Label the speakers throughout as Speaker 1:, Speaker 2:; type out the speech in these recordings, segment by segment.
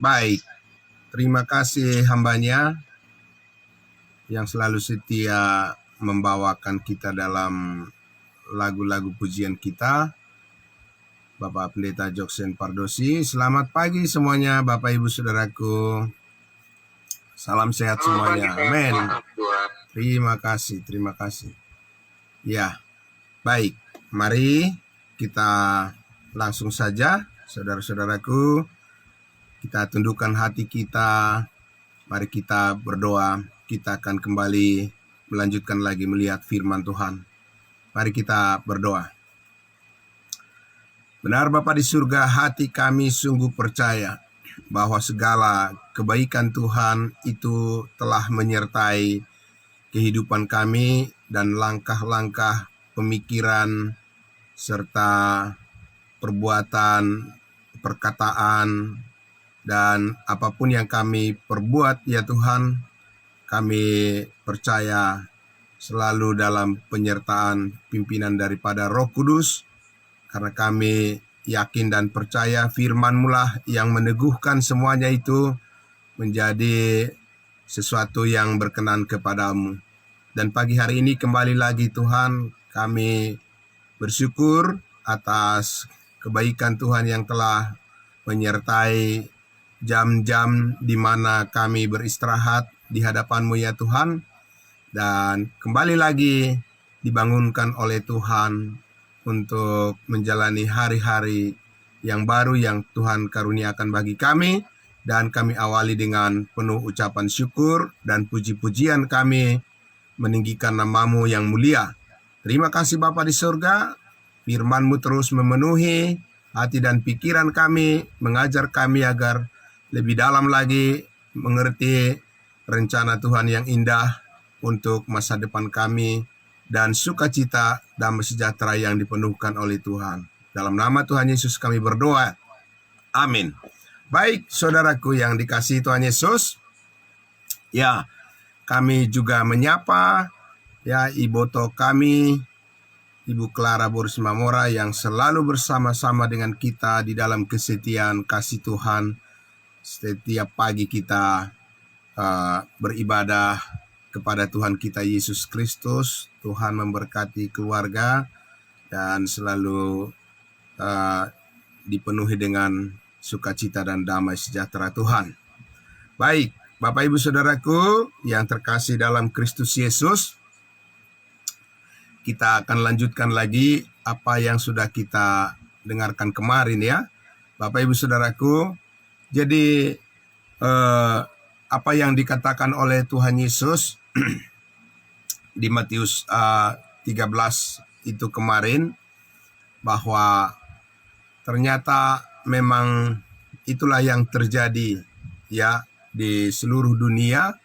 Speaker 1: Baik, terima kasih hambanya yang selalu setia membawakan kita dalam lagu-lagu pujian kita, Bapak Pendeta Joksen Pardosi. Selamat pagi semuanya Bapak Ibu Saudaraku. Salam sehat semuanya. Amin. Terima kasih. Ya, baik. Mari kita langsung saja, saudara-saudaraku. Kita tundukkan hati kita. Mari kita berdoa. Kita akan kembali melanjutkan lagi melihat firman Tuhan. Mari kita berdoa. Benar Bapa di surga, hati kami sungguh percaya bahwa segala kebaikan Tuhan itu telah menyertai kehidupan kami dan langkah-langkah pemikiran serta perbuatan, perkataan, dan apapun yang kami perbuat ya Tuhan, kami percaya selalu dalam penyertaan pimpinan daripada Roh Kudus, karena kami yakin dan percaya firman-Mu lah yang meneguhkan semuanya itu menjadi sesuatu yang berkenan kepadamu. Dan pagi hari ini kembali lagi Tuhan, kami bersyukur atas kebaikan Tuhan yang telah menyertai jam-jam di mana kami beristirahat di hadapan-Mu ya Tuhan. Dan kembali lagi dibangunkan oleh Tuhan untuk menjalani hari-hari yang baru yang Tuhan karuniakan bagi kami. Dan kami awali dengan penuh ucapan syukur dan puji-pujian kami meninggikan nama-Mu yang mulia. Terima kasih Bapa di surga, firman-Mu terus memenuhi hati dan pikiran kami, mengajar kami agar lebih dalam lagi mengerti rencana Tuhan yang indah untuk masa depan kami, dan sukacita damai sejahtera yang dipenuhkan oleh Tuhan. Dalam nama Tuhan Yesus kami berdoa. Amin. Baik, saudaraku yang dikasihi Tuhan Yesus. Ya, kami juga menyapa ya iboto kami, Ibu Clara Borismamora yang selalu bersama-sama dengan kita di dalam kesetiaan kasih Tuhan. Setiap pagi kita beribadah kepada Tuhan kita Yesus Kristus. Tuhan memberkati keluarga dan selalu dipenuhi dengan sukacita dan damai sejahtera Tuhan. Baik, Bapak Ibu Saudaraku yang terkasih dalam Kristus Yesus, kita akan lanjutkan lagi apa yang sudah kita dengarkan kemarin ya, Bapak Ibu Saudaraku. Jadi apa yang dikatakan oleh Tuhan Yesus di Matius 13 itu kemarin, bahwa ternyata memang itulah yang terjadi ya di seluruh dunia,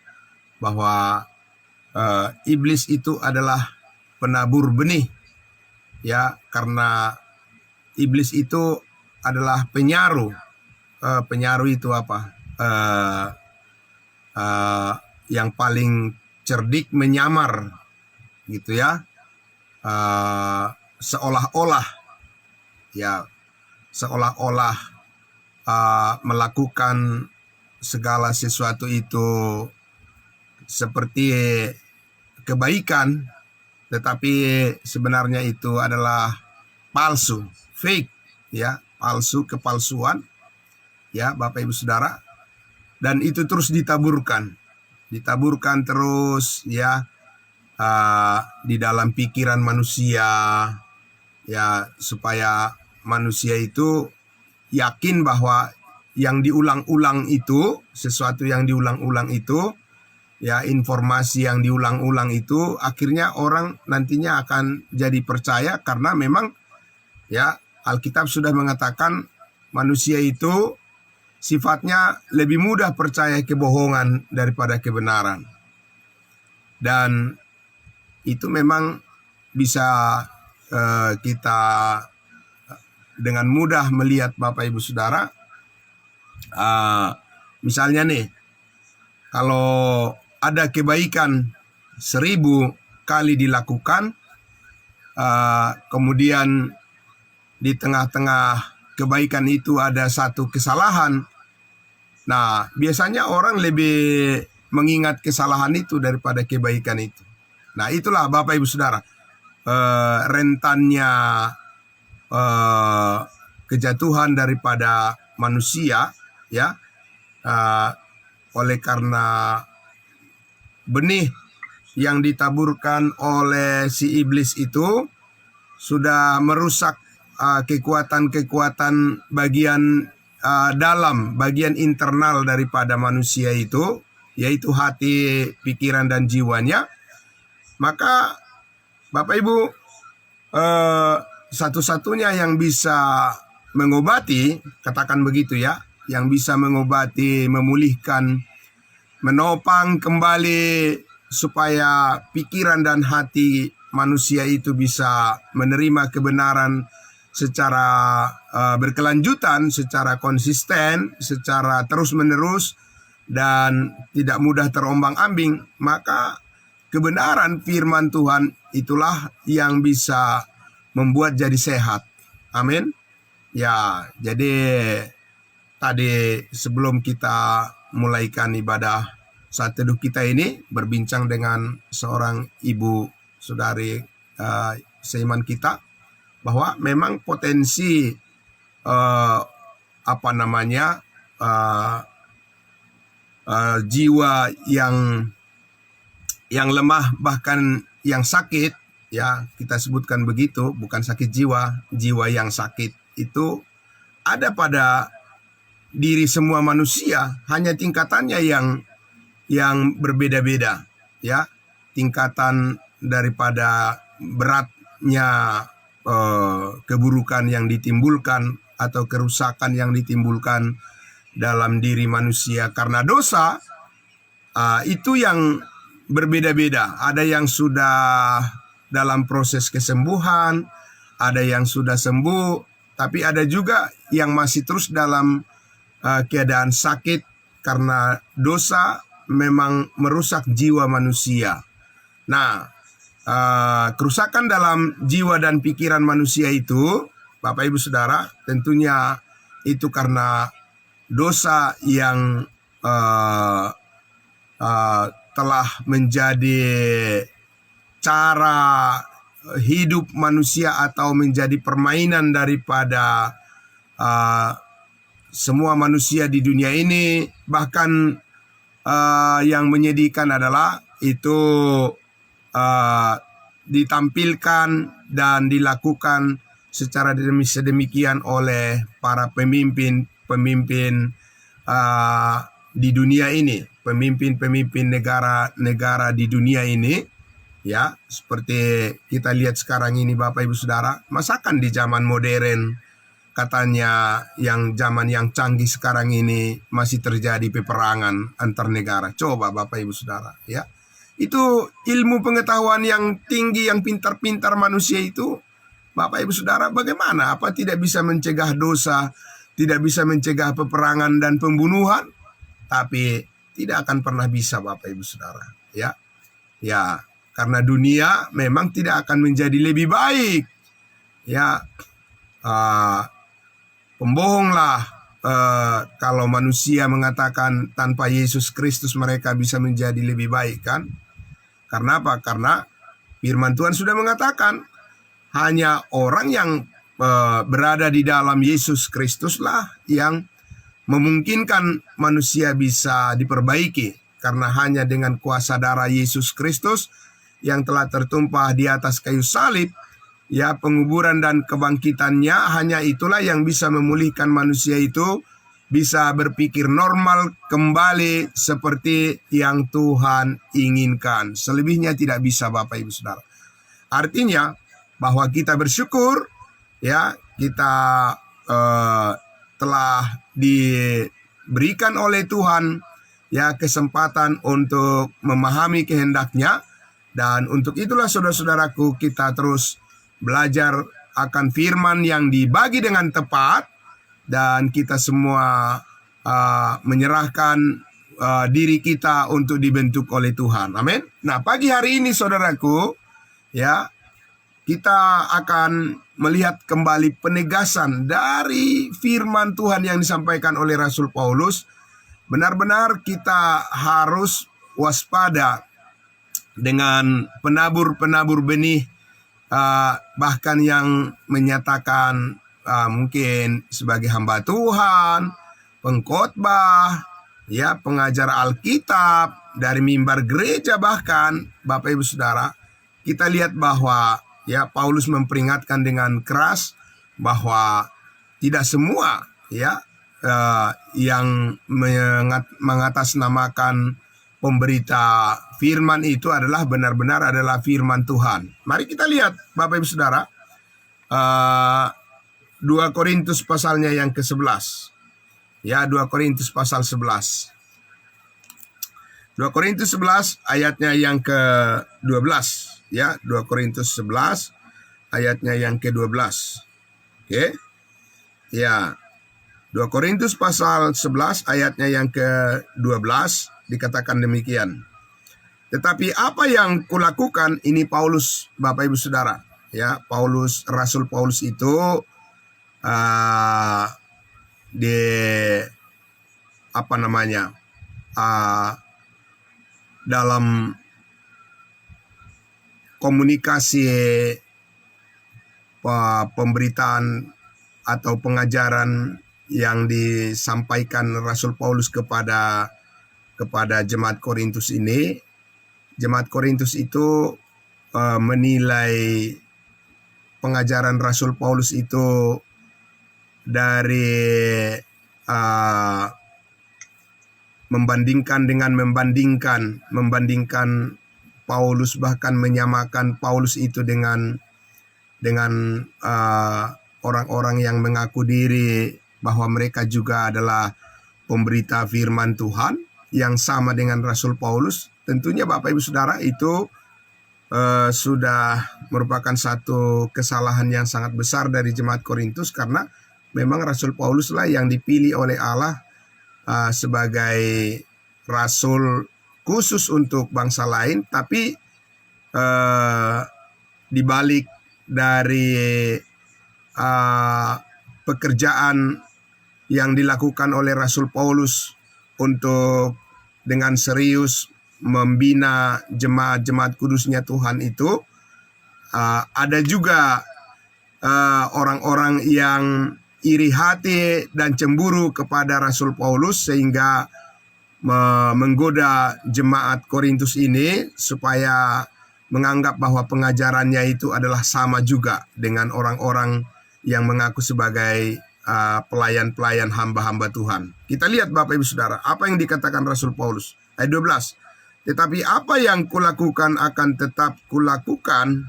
Speaker 1: bahwa iblis itu adalah penabur benih ya, karena iblis itu adalah penyaru. Penyaru itu apa? Yang paling cerdik menyamar gitu ya, seolah-olah melakukan segala sesuatu itu seperti kebaikan, tetapi sebenarnya itu adalah palsu, fake ya, kepalsuan ya Bapak Ibu Saudara. Dan itu terus ditaburkan terus ya di dalam pikiran manusia ya, supaya manusia itu yakin bahwa yang diulang-ulang itu, sesuatu yang diulang-ulang itu ya, informasi yang diulang-ulang itu, akhirnya orang nantinya akan jadi percaya, karena memang ya Alkitab sudah mengatakan manusia itu sifatnya lebih mudah percaya kebohongan daripada kebenaran. Dan itu memang bisa kita dengan mudah melihat Bapak Ibu Saudara. Misalnya nih, kalau ada kebaikan 1000 kali dilakukan, kemudian di tengah-tengah kebaikan itu ada satu kesalahan, Nah, biasanya orang lebih mengingat kesalahan itu daripada kebaikan itu. Nah, itulah Bapak Ibu Saudara, rentannya kejatuhan daripada manusia, ya, oleh karena benih yang ditaburkan oleh si iblis itu sudah merusak kekuatan-kekuatan bagian dalam, bagian internal daripada manusia itu, yaitu hati, pikiran, dan jiwanya. Maka Bapak Ibu, satu-satunya yang bisa mengobati, katakan begitu ya, yang bisa mengobati, memulihkan, menopang kembali supaya pikiran dan hati manusia itu bisa menerima kebenaran secara berkelanjutan, secara konsisten, secara terus-menerus, dan tidak mudah terombang-ambing, maka kebenaran firman Tuhan itulah yang bisa membuat jadi sehat. Amin. Ya, jadi tadi sebelum kita mulaikan ibadah saat teduh kita ini, berbincang dengan seorang ibu saudari seiman kita, bahwa memang potensi jiwa yang lemah, bahkan yang sakit, ya kita sebutkan begitu, bukan sakit jiwa, jiwa yang sakit itu ada pada diri semua manusia, hanya tingkatannya yang berbeda-beda, ya, tingkatan daripada beratnya keburukan yang ditimbulkan atau kerusakan yang ditimbulkan dalam diri manusia karena dosa, itu yang berbeda-beda. Ada yang sudah dalam proses kesembuhan, ada yang sudah sembuh, tapi ada juga yang masih terus dalam keadaan sakit karena dosa memang merusak jiwa manusia. Nah, kerusakan dalam jiwa dan pikiran manusia itu, Bapak Ibu Saudara, tentunya itu karena dosa yang telah menjadi cara hidup manusia atau menjadi permainan daripada semua manusia di dunia ini. Bahkan yang menyedihkan adalah itu ditampilkan dan dilakukan secara sedemikian oleh para pemimpin di dunia ini, pemimpin negara-negara di dunia ini, ya, seperti kita lihat sekarang ini Bapak Ibu Saudara. Masakan di zaman modern, katanya yang zaman yang canggih sekarang ini masih terjadi peperangan antar negara. Coba Bapak Ibu Saudara, ya. Itu ilmu pengetahuan yang tinggi, yang pintar-pintar manusia itu, Bapak Ibu Saudara, bagaimana? Apa tidak bisa mencegah dosa, tidak bisa mencegah peperangan dan pembunuhan? Tapi tidak akan pernah bisa Bapak Ibu Saudara, ya. Ya, karena dunia memang tidak akan menjadi lebih baik. Ya, pembohonglah kalau manusia mengatakan tanpa Yesus Kristus mereka bisa menjadi lebih baik, kan? Karena apa? Karena firman Tuhan sudah mengatakan hanya orang yang berada di dalam Yesus Kristuslah yang memungkinkan manusia bisa diperbaiki. Karena hanya dengan kuasa darah Yesus Kristus yang telah tertumpah di atas kayu salib, ya, penguburan dan kebangkitannya, hanya itulah yang bisa memulihkan manusia itu bisa berpikir normal kembali seperti yang Tuhan inginkan. Selebihnya tidak bisa Bapak Ibu Saudara. Artinya bahwa kita bersyukur, ya, kita telah diberikan oleh Tuhan, ya, kesempatan untuk memahami kehendaknya. Dan untuk itulah saudara-saudaraku, kita terus belajar akan firman yang dibagi dengan tepat, dan kita semua menyerahkan diri kita untuk dibentuk oleh Tuhan. Amin. Nah, pagi hari ini saudaraku, ya, kita akan melihat kembali penegasan dari firman Tuhan yang disampaikan oleh Rasul Paulus benar-benar kita harus waspada dengan penabur-penabur benih, bahkan yang menyatakan mungkin sebagai hamba Tuhan, pengkhotbah, ya, pengajar Alkitab dari mimbar gereja, bahkan Bapak Ibu Saudara, kita lihat bahwa ya Paulus memperingatkan dengan keras bahwa tidak semua ya yang mengatasnamakan pemberita firman itu adalah benar-benar adalah firman Tuhan. Mari kita lihat Bapak Ibu Saudara, 2 Korintus pasalnya yang ke-11. Ya, 2 Korintus pasal 11. 2 Korintus 11 ayatnya yang ke-12. Ya, 2 Korintus 11 ayatnya yang ke-12. Oke. Ya. 2 Korintus pasal 11 ayatnya yang ke-12 dikatakan demikian. Tetapi apa yang kulakukan, ini Paulus, Bapak Ibu Saudara, ya, Rasul Paulus itu dalam komunikasi pemberitaan atau pengajaran yang disampaikan Rasul Paulus kepada jemaat Korintus ini, jemaat Korintus itu menilai pengajaran Rasul Paulus itu dari membandingkan Paulus, bahkan menyamakan Paulus itu dengan orang-orang yang mengaku diri bahwa mereka juga adalah pemberita firman Tuhan yang sama dengan Rasul Paulus. Tentunya Bapak Ibu Saudara itu sudah merupakan satu kesalahan yang sangat besar dari jemaat Korintus, karena memang Rasul Paulus lah yang dipilih oleh Allah sebagai rasul khusus untuk bangsa lain. Tapi dibalik dari pekerjaan yang dilakukan oleh Rasul Paulus untuk dengan serius membina jemaat-jemaat kudusnya Tuhan itu, ada juga orang-orang yang iri hati dan cemburu kepada Rasul Paulus, sehingga menggoda jemaat Korintus ini supaya menganggap bahwa pengajarannya itu adalah sama juga dengan orang-orang yang mengaku sebagai pelayan-pelayan hamba-hamba Tuhan. Kita lihat Bapak Ibu Saudara, apa yang dikatakan Rasul Paulus. Ayat 12. Tetapi apa yang kulakukan akan tetap kulakukan.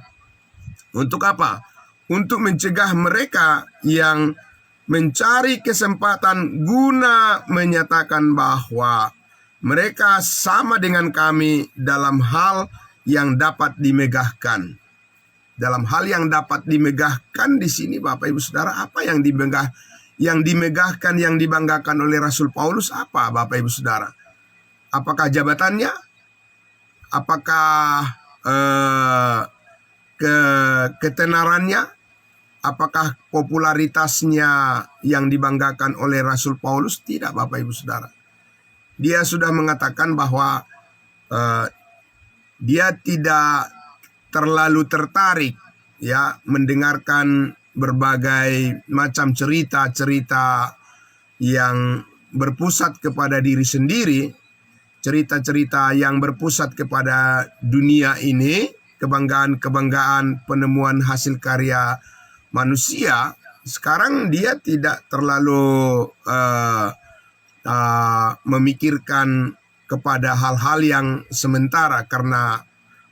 Speaker 1: Untuk apa? Untuk mencegah mereka yang mencari kesempatan guna menyatakan bahwa mereka sama dengan kami dalam hal yang dapat dimegahkan. Dalam hal yang dapat dimegahkan di sini Bapak Ibu Saudara, apa yang dimegahkan, yang dibanggakan oleh Rasul Paulus apa Bapak Ibu Saudara? Apakah jabatannya? Apakah ketenarannya? Apakah popularitasnya yang dibanggakan oleh Rasul Paulus? Tidak Bapak Ibu Saudara. Dia sudah mengatakan bahwa dia tidak terlalu tertarik ya mendengarkan berbagai macam cerita-cerita yang berpusat kepada diri sendiri, cerita-cerita yang berpusat kepada dunia ini, kebanggaan-kebanggaan penemuan hasil karya manusia. Sekarang dia tidak terlalu memikirkan kepada hal-hal yang sementara, karena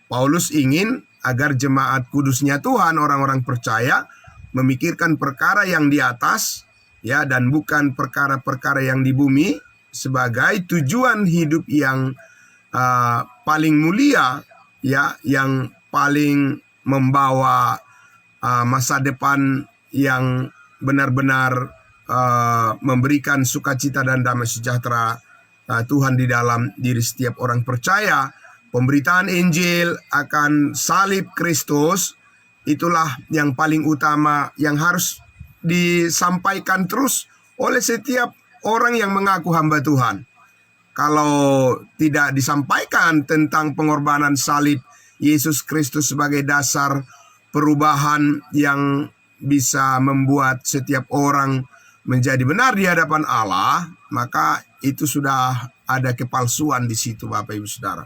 Speaker 1: Paulus ingin agar jemaat kudusnya Tuhan, orang-orang percaya, memikirkan perkara yang di atas ya, dan bukan perkara-perkara yang di bumi, sebagai tujuan hidup yang paling mulia ya, yang paling membawa masa depan yang benar-benar memberikan sukacita dan damai sejahtera Tuhan di dalam diri setiap orang percaya. Pemberitaan Injil akan salib Kristus itulah yang paling utama, yang harus disampaikan terus oleh setiap orang yang mengaku hamba Tuhan. kalau tidak disampaikan tentang pengorbanan salib Yesus Kristus sebagai dasar perubahan yang bisa membuat setiap orang menjadi benar di hadapan Allah, maka itu sudah ada kepalsuan di situ, Bapak Ibu Saudara.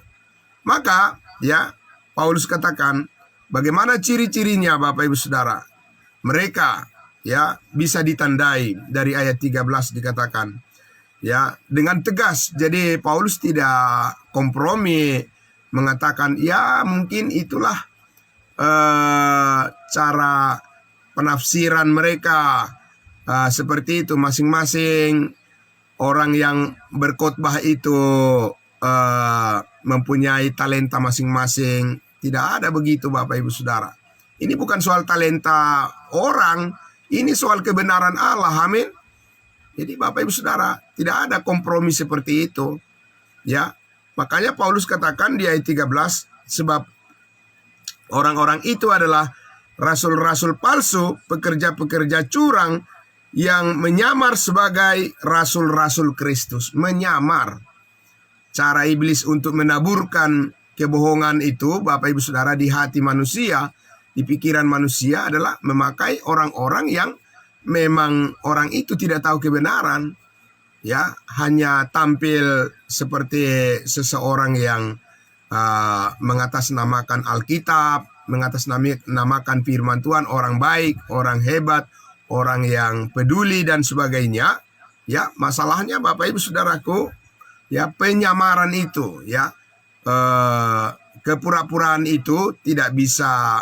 Speaker 1: Maka ya Paulus katakan, bagaimana ciri-cirinya Bapak Ibu Saudara? Mereka ya bisa ditandai dari ayat 13 dikatakan ya dengan tegas. Jadi Paulus tidak kompromi mengatakan ya mungkin itulah cara penafsiran mereka seperti itu, masing-masing orang yang berkhotbah itu mempunyai talenta masing-masing. Tidak ada begitu Bapak Ibu Saudara. Ini bukan soal talenta orang, ini soal kebenaran Allah. Amin. Jadi Bapak Ibu Saudara, tidak ada kompromi seperti itu. Ya, makanya Paulus katakan di ayat 13, sebab orang-orang itu adalah rasul-rasul palsu, pekerja-pekerja curang yang menyamar sebagai rasul-rasul Kristus. Menyamar. Cara iblis untuk menaburkan kebohongan itu, Bapak Ibu Saudara, di hati manusia, di pikiran manusia adalah memakai orang-orang yang memang orang itu tidak tahu kebenaran. Ya, hanya tampil seperti seseorang yang mengatasnamakan Alkitab, mengatasnamakan firman Tuhan, orang baik, orang hebat, orang yang peduli dan sebagainya. Ya, masalahnya Bapak Ibu Saudaraku, ya penyamaran itu, ya kepura-puraan itu tidak bisa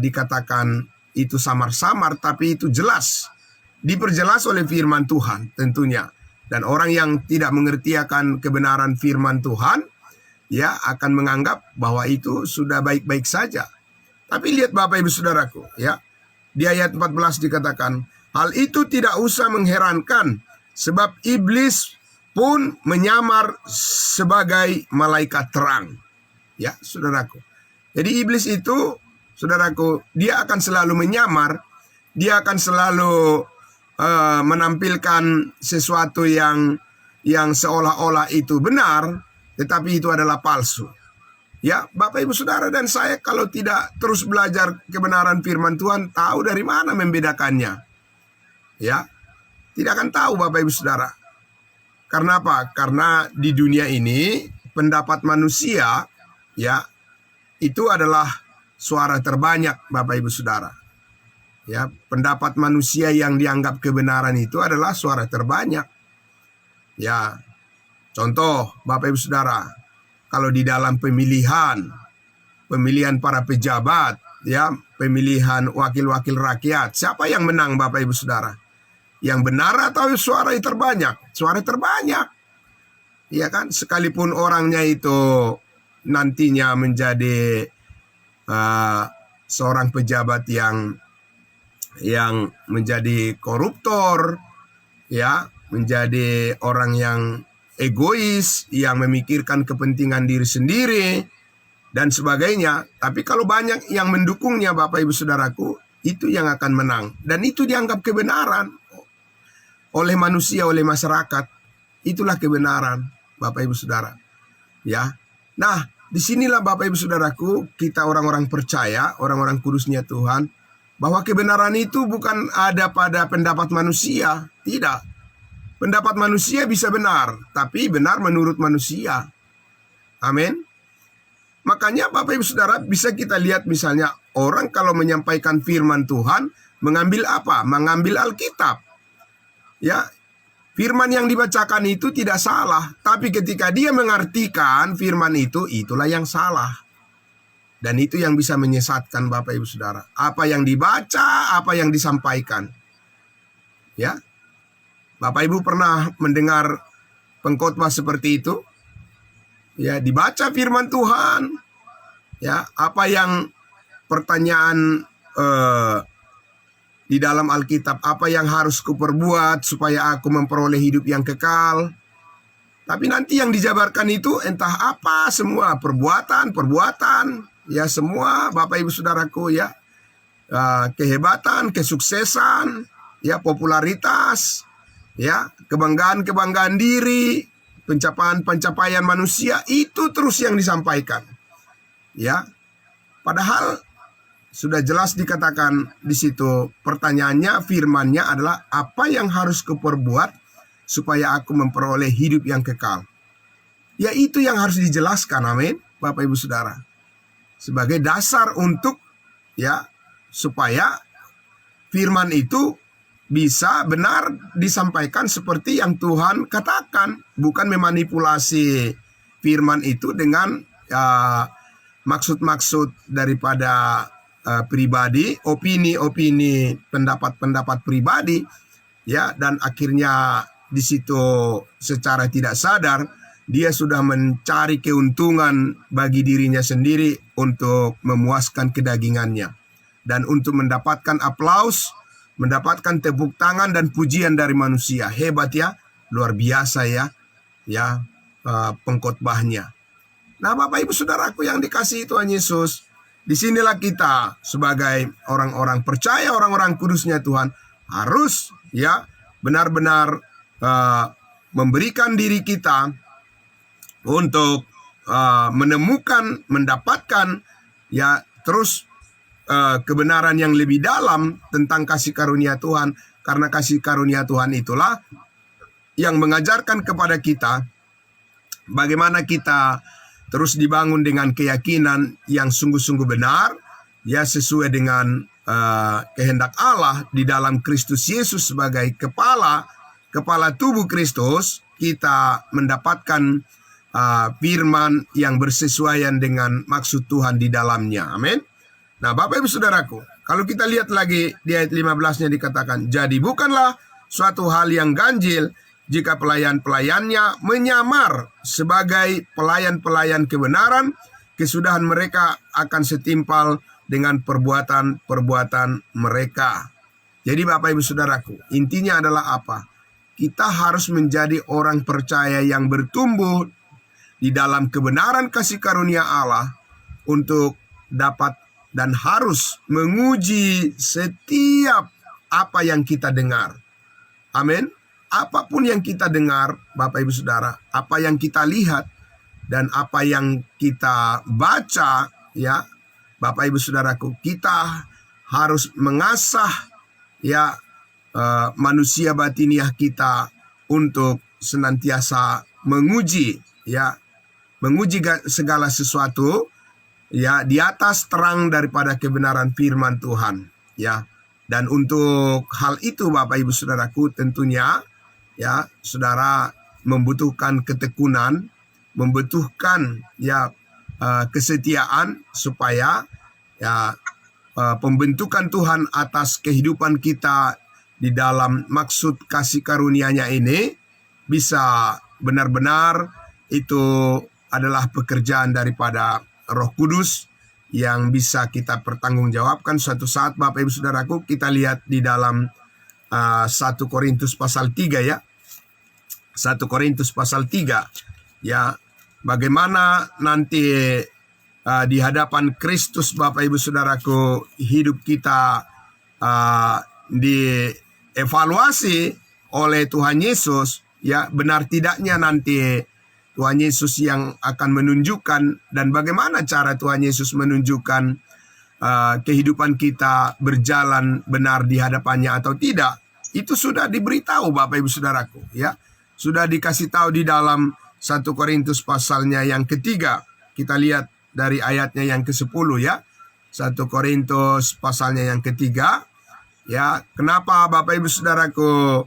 Speaker 1: dikatakan itu samar-samar, tapi itu jelas diperjelas oleh firman Tuhan tentunya. Dan orang yang tidak mengerti akan kebenaran firman Tuhan, ya akan menganggap bahwa itu sudah baik-baik saja. Tapi lihat Bapak Ibu Saudaraku, ya di ayat 14 dikatakan, hal itu tidak usah mengherankan, sebab iblis pun menyamar sebagai malaikat terang. Ya, saudaraku. Jadi iblis itu, saudaraku, dia akan selalu menyamar, dia akan selalu menampilkan sesuatu yang seolah-olah itu benar, tetapi itu adalah palsu. Ya, Bapak Ibu Saudara dan saya kalau tidak terus belajar kebenaran firman Tuhan, tahu dari mana membedakannya? Ya, tidak akan tahu Bapak Ibu Saudara. Karena apa? Karena di dunia ini pendapat manusia ya itu adalah suara terbanyak Bapak Ibu Saudara. Ya, pendapat manusia yang dianggap kebenaran itu adalah suara terbanyak. Ya, contoh Bapak Ibu Saudara, kalau di dalam pemilihan para pejabat, ya, pemilihan wakil-wakil rakyat, siapa yang menang Bapak Ibu Saudara? Yang benar atau suara yang terbanyak? Suara terbanyak. Ya kan, sekalipun orangnya itu nantinya menjadi seorang pejabat yang menjadi koruptor, ya, menjadi orang yang egois, yang memikirkan kepentingan diri sendiri dan sebagainya. Tapi kalau banyak yang mendukungnya Bapak Ibu Saudaraku, itu yang akan menang. Dan itu dianggap kebenaran oleh manusia, oleh masyarakat. Itulah kebenaran Bapak Ibu Saudara. Ya. Nah, disinilah Bapak Ibu Saudaraku, kita orang-orang percaya, orang-orang kudusnya Tuhan, bahwa kebenaran itu bukan ada pada pendapat manusia. Tidak. Pendapat manusia bisa benar, tapi benar menurut manusia. Amin. Makanya Bapak Ibu Saudara, bisa kita lihat misalnya orang kalau menyampaikan firman Tuhan, mengambil apa? Mengambil Alkitab. Ya, firman yang dibacakan itu tidak salah, tapi ketika dia mengartikan firman itu, itulah yang salah. Dan itu yang bisa menyesatkan Bapak Ibu Saudara. Apa yang dibaca, apa yang disampaikan. Ya. Bapak Ibu pernah mendengar pengkhotbah seperti itu? Ya, dibaca firman Tuhan. Ya, apa yang pertanyaan di dalam Alkitab, apa yang harus kuperbuat supaya aku memperoleh hidup yang kekal. Tapi nanti yang dijabarkan itu entah apa, semua perbuatan, ya semua Bapak Ibu Saudaraku ya, kehebatan, kesuksesan, ya popularitas, ya kebanggaan diri, pencapaian manusia itu terus yang disampaikan. Ya. Padahal sudah jelas dikatakan di situ, pertanyaannya, firmannya adalah apa yang harus kuperbuat supaya aku memperoleh hidup yang kekal. Ya, itu yang harus dijelaskan, amin, Bapak Ibu Saudara. Sebagai dasar untuk ya supaya firman itu bisa benar disampaikan seperti yang Tuhan katakan, bukan memanipulasi firman itu dengan maksud-maksud daripada pribadi, opini-opini, pendapat-pendapat pribadi, ya, dan akhirnya di situ secara tidak sadar dia sudah mencari keuntungan bagi dirinya sendiri untuk memuaskan kedagingannya dan untuk mendapatkan aplaus, mendapatkan tepuk tangan dan pujian dari manusia. Hebat ya, luar biasa ya, pengkhotbahnya. Nah, Bapak Ibu Saudaraku yang dikasihi Tuhan Yesus, disinilah kita sebagai orang-orang percaya, orang-orang kudusnya Tuhan harus ya benar-benar memberikan diri kita untuk menemukan, mendapatkan ya terus kebenaran yang lebih dalam tentang kasih karunia Tuhan. Karena kasih karunia Tuhan itulah yang mengajarkan kepada kita bagaimana kita terus dibangun dengan keyakinan yang sungguh-sungguh benar, ya, sesuai dengan kehendak Allah di dalam Kristus Yesus sebagai kepala tubuh Kristus. Kita mendapatkan firman yang bersesuaian dengan maksud Tuhan di dalamnya. Amin. Nah, Bapak Ibu Saudaraku, kalau kita lihat lagi di ayat 15-nya dikatakan, jadi bukanlah suatu hal yang ganjil jika pelayan-pelayannya menyamar sebagai pelayan-pelayan kebenaran, kesudahan mereka akan setimpal dengan perbuatan-perbuatan mereka. Jadi Bapak Ibu Saudaraku, intinya adalah apa? Kita harus menjadi orang percaya yang bertumbuh di dalam kebenaran kasih karunia Allah untuk dapat dan harus menguji setiap apa yang kita dengar. Amin. Apapun yang kita dengar, Bapak Ibu Saudara, apa yang kita lihat dan apa yang kita baca, ya, Bapak Ibu Saudaraku, kita harus mengasah ya manusia batiniah kita untuk senantiasa menguji segala sesuatu ya di atas terang daripada kebenaran firman Tuhan, ya. Dan untuk hal itu Bapak Ibu Saudaraku, tentunya ya saudara membutuhkan ketekunan, membutuhkan ya kesetiaan supaya ya pembentukan Tuhan atas kehidupan kita di dalam maksud kasih karunia-Nya ini bisa benar-benar itu adalah pekerjaan daripada Roh Kudus yang bisa kita pertanggungjawabkan suatu saat. Bapak Ibu Saudaraku, kita lihat di dalam 1 Korintus pasal 3 ya. 1 Korintus pasal 3 ya, bagaimana nanti di hadapan Kristus Bapak Ibu Saudaraku hidup kita dievaluasi oleh Tuhan Yesus, ya, benar tidaknya nanti Tuhan Yesus yang akan menunjukkan, dan bagaimana cara Tuhan Yesus menunjukkan kehidupan kita berjalan benar di hadapannya atau tidak. Itu sudah diberitahu Bapak Ibu Saudaraku, ya. Sudah dikasih tahu di dalam 1 Korintus pasalnya yang ketiga. Kita lihat dari ayatnya yang ke-10 ya. 1 Korintus pasalnya yang ketiga. Ya, kenapa Bapak Ibu Saudaraku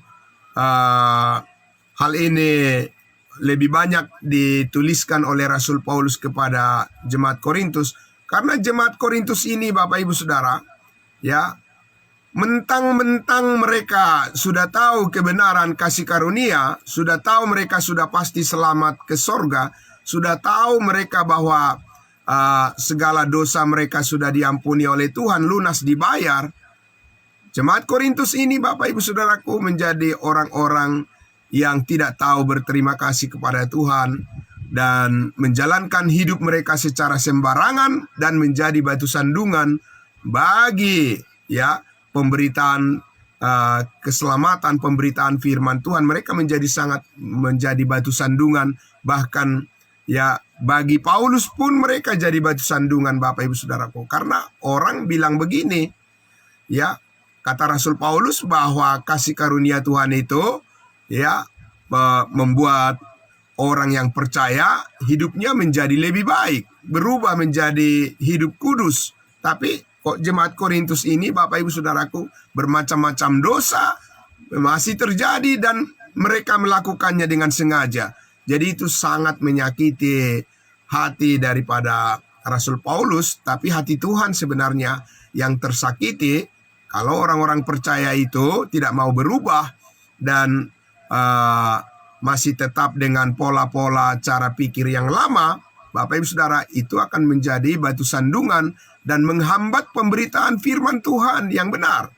Speaker 1: hal ini lebih banyak dituliskan oleh Rasul Paulus kepada jemaat Korintus? Karena jemaat Korintus ini Bapak Ibu Saudara, ya, mentang-mentang mereka sudah tahu kebenaran kasih karunia, sudah tahu mereka sudah pasti selamat ke sorga, sudah tahu mereka bahwa segala dosa mereka sudah diampuni oleh Tuhan, lunas dibayar. Jemaat Korintus ini Bapak Ibu Saudaraku menjadi orang-orang yang tidak tahu berterima kasih kepada Tuhan dan menjalankan hidup mereka secara sembarangan dan menjadi batu sandungan bagi ya pemberitaan keselamatan, pemberitaan firman Tuhan, mereka menjadi batu sandungan. Bahkan ya bagi Paulus pun mereka jadi batu sandungan, Bapak Ibu Saudaraku. Karena orang bilang begini, ya, kata Rasul Paulus bahwa kasih karunia Tuhan itu ya membuat orang yang percaya hidupnya menjadi lebih baik, berubah menjadi hidup kudus. Tapi kok jemaat Korintus ini, Bapak Ibu Saudaraku, bermacam-macam dosa masih terjadi dan mereka melakukannya dengan sengaja. Jadi itu sangat menyakiti hati daripada Rasul Paulus, tapi hati Tuhan sebenarnya yang tersakiti kalau orang-orang percaya itu tidak mau berubah dan masih tetap dengan pola-pola cara pikir yang lama. Bapak Ibu Saudara, itu akan menjadi batu sandungan dan menghambat pemberitaan firman Tuhan yang benar,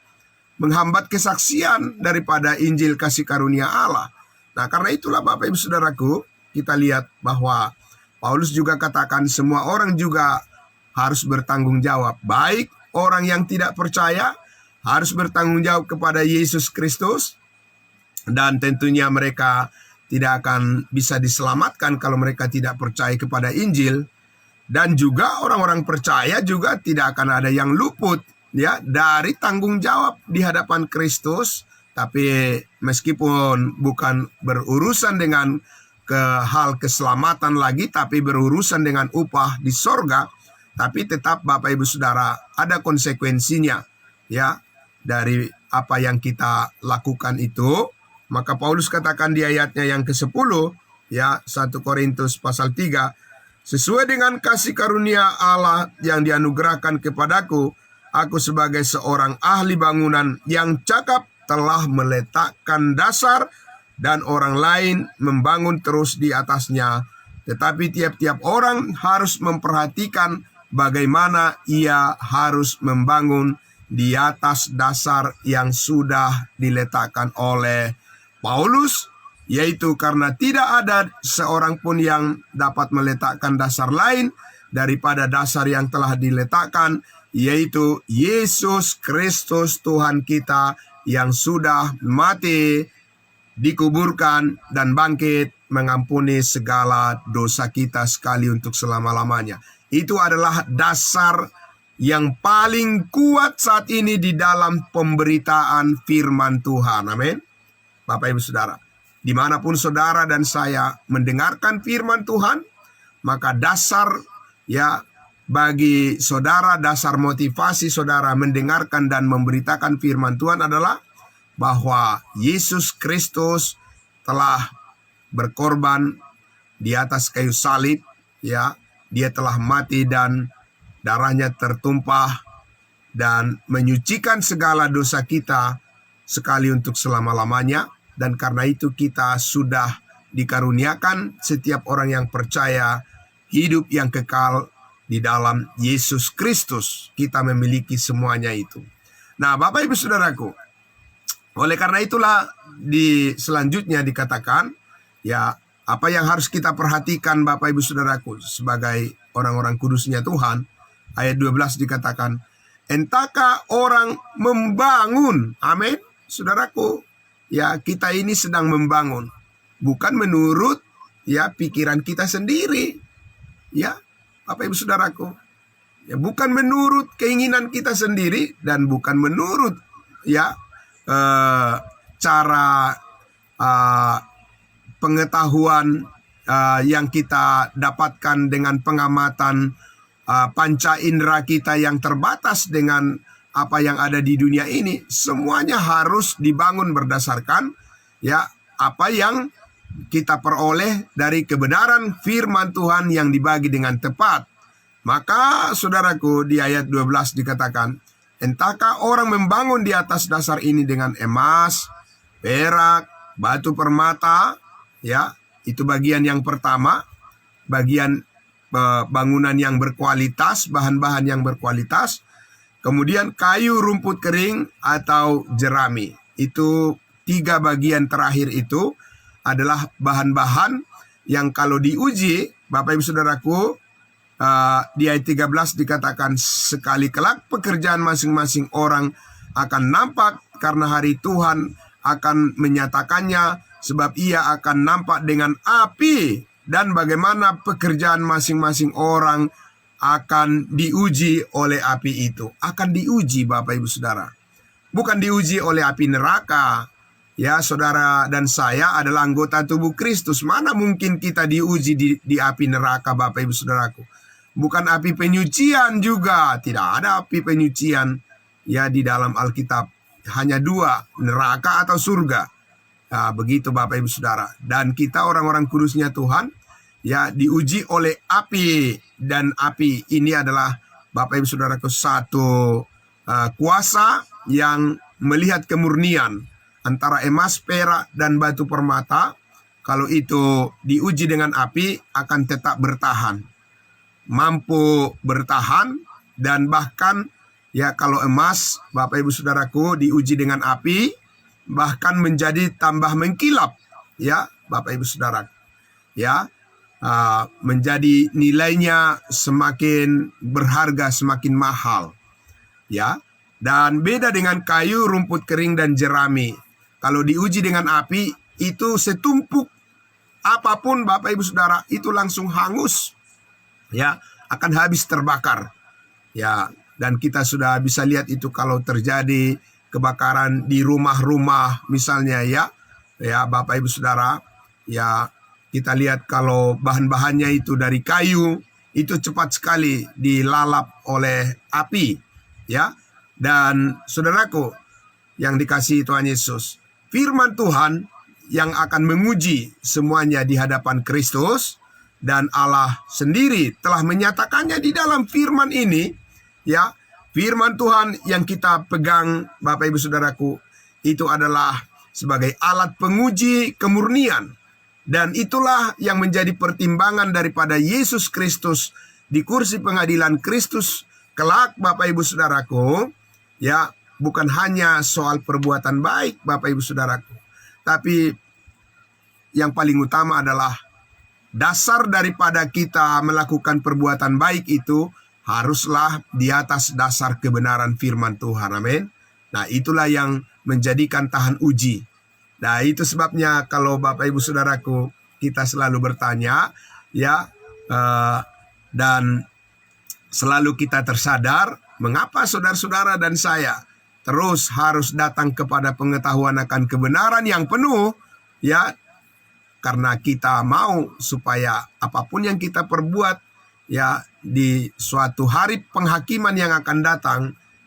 Speaker 1: menghambat kesaksian daripada Injil kasih karunia Allah. Nah, karena itulah Bapak Ibu Saudaraku, kita lihat bahwa Paulus juga katakan semua orang juga harus bertanggung jawab. Baik orang yang tidak percaya harus bertanggung jawab kepada Yesus Kristus, dan tentunya mereka tidak akan bisa diselamatkan kalau mereka tidak percaya kepada Injil. Dan juga orang-orang percaya juga tidak akan ada yang luput ya dari tanggung jawab di hadapan Kristus. Tapi meskipun bukan berurusan dengan hal keselamatan lagi, tapi berurusan dengan upah di sorga, tapi tetap Bapak Ibu Saudara ada konsekuensinya ya dari apa yang kita lakukan itu. Maka Paulus katakan di ayatnya yang ke-10 ya, 1 Korintus pasal 3, sesuai dengan kasih karunia Allah yang dianugerahkan kepadaku, aku sebagai seorang ahli bangunan yang cakap telah meletakkan dasar dan orang lain membangun terus di atasnya. Tetapi tiap-tiap orang harus memperhatikan bagaimana ia harus membangun di atas dasar yang sudah diletakkan oleh Paulus, yaitu karena tidak ada seorang pun yang dapat meletakkan dasar lain daripada dasar yang telah diletakkan, yaitu Yesus Kristus Tuhan kita yang sudah mati, dikuburkan, dan bangkit mengampuni segala dosa kita sekali untuk selama-lamanya. Itu adalah dasar yang paling kuat saat ini di dalam pemberitaan firman Tuhan. Amin. Bapak Ibu Saudara, dimanapun saudara dan saya mendengarkan firman Tuhan, maka dasar ya bagi saudara, dasar motivasi saudara mendengarkan dan memberitakan firman Tuhan adalah bahwa Yesus Kristus telah berkorban di atas kayu salib, ya, dia telah mati dan darahnya tertumpah dan menyucikan segala dosa kita sekali untuk selama-lamanya. Dan karena itu kita sudah dikaruniakan setiap orang yang percaya hidup yang kekal di dalam Yesus Kristus. Kita memiliki semuanya itu. Nah, Bapak Ibu Saudaraku, oleh karena itulah selanjutnya dikatakan ya, apa yang harus kita perhatikan Bapak Ibu Saudaraku sebagai orang-orang kudusnya Tuhan. Ayat 12 dikatakan, entahkah orang membangun, amin, saudaraku, ya kita ini sedang membangun, bukan menurut ya pikiran kita sendiri, ya Bapak Ibu Saudaraku, ya bukan menurut keinginan kita sendiri dan bukan menurut ya cara pengetahuan yang kita dapatkan dengan pengamatan panca indera kita yang terbatas dengan apa yang ada di dunia ini. Semuanya harus dibangun berdasarkan ya apa yang kita peroleh dari kebenaran firman Tuhan yang dibagi dengan tepat. Maka saudaraku, di ayat 12 dikatakan, entahkah orang membangun di atas dasar ini dengan emas, perak, batu permata, ya, itu bagian yang pertama, bagian bangunan yang berkualitas, bahan-bahan yang berkualitas. Kemudian kayu, rumput kering, atau jerami. Itu 3 bagian terakhir itu adalah bahan-bahan yang kalau diuji, Bapak Ibu Saudaraku, di ayat 13 dikatakan, sekali kelak pekerjaan masing-masing orang akan nampak karena hari Tuhan akan menyatakannya, sebab ia akan nampak dengan api, dan bagaimana pekerjaan masing-masing orang akan diuji oleh api itu. Akan diuji, Bapak Ibu Saudara. Bukan diuji oleh api neraka. Ya, saudara dan saya adalah anggota tubuh Kristus. Mana mungkin kita diuji di api neraka, Bapak Ibu Saudaraku. Bukan api penyucian juga. Tidak ada api penyucian ya di dalam Alkitab. Hanya dua, neraka atau surga. Nah, begitu Bapak Ibu Saudara. Dan kita orang-orang kudusnya Tuhan ya diuji oleh api. Dan api ini adalah Bapak Ibu Saudaraku satu kuasa yang melihat kemurnian antara emas, perak, dan batu permata. Kalau itu diuji dengan api akan tetap bertahan. Mampu bertahan, dan bahkan ya kalau emas Bapak Ibu Saudaraku diuji dengan api bahkan menjadi tambah mengkilap ya Bapak Ibu Saudara ya, menjadi nilainya semakin berharga, semakin mahal ya. Dan beda dengan kayu, rumput kering, dan jerami. Kalau diuji dengan api itu setumpuk apapun Bapak Ibu Saudara itu langsung hangus ya, akan habis terbakar ya. Dan kita sudah bisa lihat itu kalau terjadi kebakaran di rumah-rumah misalnya ya Bapak Ibu Saudara ya, kita lihat kalau bahan-bahannya itu dari kayu itu cepat sekali dilalap oleh api ya. Dan saudaraku yang dikasihi Tuhan Yesus, firman Tuhan yang akan menguji semuanya di hadapan Kristus, dan Allah sendiri telah menyatakannya di dalam firman ini ya. Firman Tuhan yang kita pegang Bapak Ibu Saudaraku itu adalah sebagai alat penguji kemurnian. Dan itulah yang menjadi pertimbangan daripada Yesus Kristus di kursi pengadilan Kristus kelak Bapak Ibu Saudaraku. Ya, bukan hanya soal perbuatan baik Bapak Ibu Saudaraku. Tapi yang paling utama adalah dasar daripada kita melakukan perbuatan baik itu haruslah di atas dasar kebenaran firman Tuhan. Amin. Nah, itulah yang menjadikan tahan uji. Nah, itu sebabnya kalau Bapak Ibu Saudaraku kita selalu bertanya ya, dan selalu kita tersadar mengapa saudara-saudara dan saya terus harus datang kepada pengetahuan akan kebenaran yang penuh ya, karena kita mau supaya apapun yang kita perbuat ya di suatu hari penghakiman yang akan datang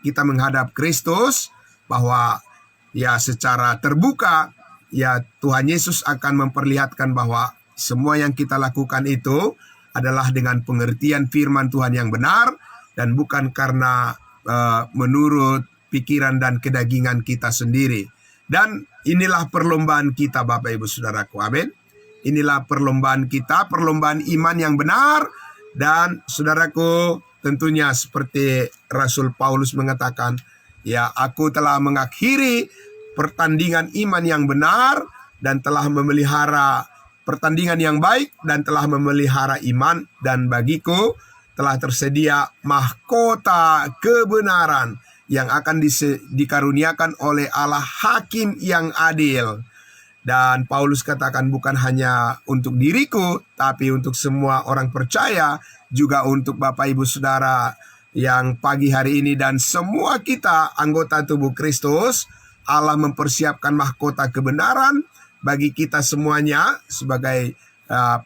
Speaker 1: kita menghadap Kristus, bahwa ya secara terbuka ya Tuhan Yesus akan memperlihatkan bahwa semua yang kita lakukan itu adalah dengan pengertian firman Tuhan yang benar dan bukan karena menurut pikiran dan kedagingan kita sendiri. Dan inilah perlombaan kita Bapak Ibu Saudaraku. Amin. Inilah perlombaan kita, perlombaan iman yang benar. Dan saudaraku, tentunya seperti Rasul Paulus mengatakan, ya aku telah mengakhiri pertandingan iman yang benar dan telah memelihara pertandingan yang baik dan telah memelihara iman, dan bagiku telah tersedia mahkota kebenaran yang akan dikaruniakan oleh Allah Hakim yang adil. Dan Paulus katakan bukan hanya untuk diriku, tapi untuk semua orang percaya, juga untuk Bapak Ibu Saudara yang pagi hari ini dan semua kita anggota tubuh Kristus. Allah mempersiapkan mahkota kebenaran bagi kita semuanya sebagai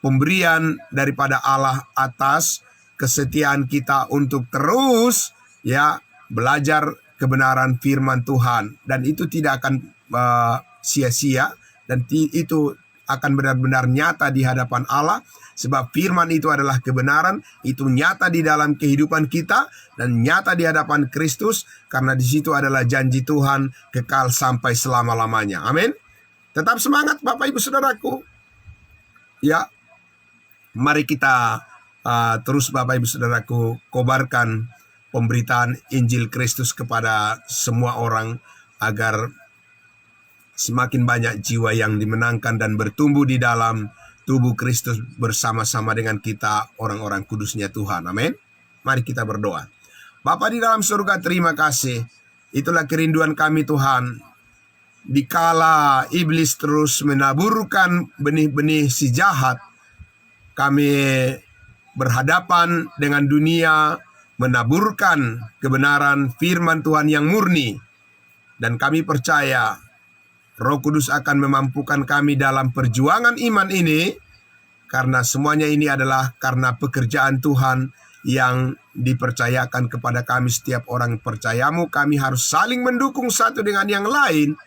Speaker 1: pemberian daripada Allah atas kesetiaan kita untuk terus ya belajar kebenaran firman Tuhan. Dan itu tidak akan sia-sia. Dan itu akan benar-benar nyata di hadapan Allah. Sebab firman itu adalah kebenaran. Itu nyata di dalam kehidupan kita. Dan nyata di hadapan Kristus. Karena di situ adalah janji Tuhan kekal sampai selama-lamanya. Amin. Tetap semangat Bapak Ibu Saudaraku. Ya. Mari kita terus Bapak Ibu Saudaraku kobarkan pemberitaan Injil Kristus kepada semua orang. Agar semakin banyak jiwa yang dimenangkan dan bertumbuh di dalam tubuh Kristus bersama-sama dengan kita orang-orang kudusnya Tuhan. Amin. Mari kita berdoa. Bapa di dalam surga, terima kasih Itulah kerinduan kami Tuhan. Dikala iblis terus menaburkan benih-benih si jahat, kami berhadapan dengan dunia, menaburkan kebenaran firman Tuhan yang murni. Dan kami percaya Roh Kudus akan memampukan kami dalam perjuangan iman ini, karena semuanya ini adalah karena pekerjaan Tuhan yang dipercayakan kepada kami. Setiap orang percayamu, kami harus saling mendukung satu dengan yang lain,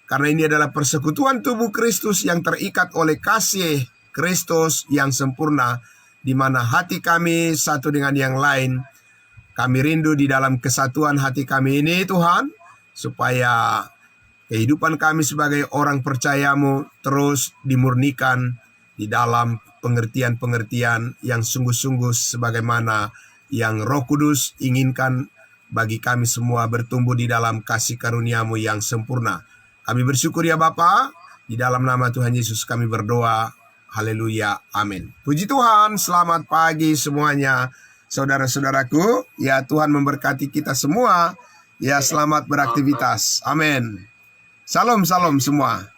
Speaker 1: karena ini adalah persekutuan tubuh Kristus yang terikat oleh kasih Kristus yang sempurna, di mana hati kami satu dengan yang lain. Kami rindu di dalam kesatuan hati kami ini Tuhan, supaya kehidupan kami sebagai orang percayamu terus dimurnikan di dalam pengertian-pengertian yang sungguh-sungguh sebagaimana yang Roh Kudus inginkan bagi kami semua bertumbuh di dalam kasih karuniamu yang sempurna. Kami bersyukur ya Bapa, di dalam nama Tuhan Yesus kami berdoa. Haleluya, amin. Puji Tuhan, selamat pagi semuanya saudara-saudaraku. Ya, Tuhan memberkati kita semua. Ya, selamat beraktivitas. Amin. Salam semua.